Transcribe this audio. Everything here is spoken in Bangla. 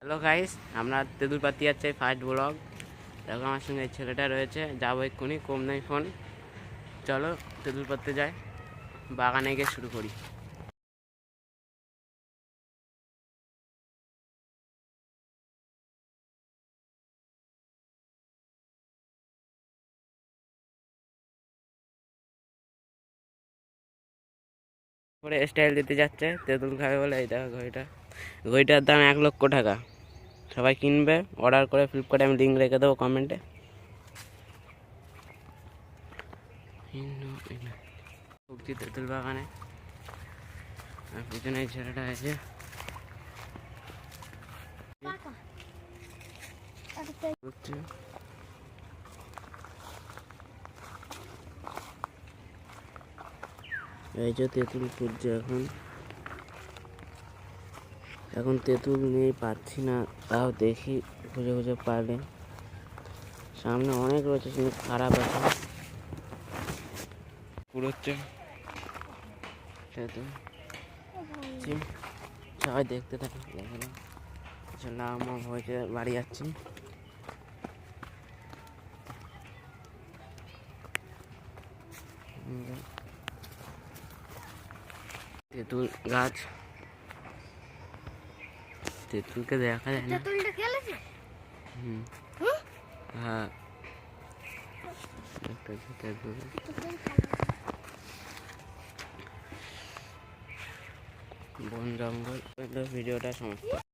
হ্যালো গাইস, আমরা তেঁতুল পাতি যাচ্ছে ফার্স্ট ব্লগ। দেখো আমার সঙ্গে এই ছেলেটা রয়েছে, যাবো এক্ষুনি, কম নেই ফোন। চলো তেঁতুল পাততে যাই, বাগানে গিয়ে শুরু করি। পরে স্টাইল দিতে যাচ্ছে, তেঁতুল খাবে বলে। এই দেখো ঘড়িটার দাম 1,00,000 টাকা। সবাই কিনবে, অর্ডার করে ফ্লিপকার্টে আমি লিঙ্ক রেখে দেবো কমেন্টে। তেঁতুল বাগানে আর পিছনে এই ছেলেটা আছে। এই যে তেঁতুল ফুটছে এখন তেঁতুল নেই, পাচ্ছি না, তাও দেখি খুঁজে খুঁজে পারলে। সামনে অনেক রয়েছে, কিন্তু খারাপ আছে পুরোচ্ছে তেঁতুল। সবাই দেখতে থাকি, দেখলাম লাভ হয়েছে, বাড়ি যাচ্ছি। তেঁতুল গাছ, তেঁতুলকে দেখা যায় না। হ্যাঁ, বন জঙ্গল। ভিডিওটা সমাপ্ত।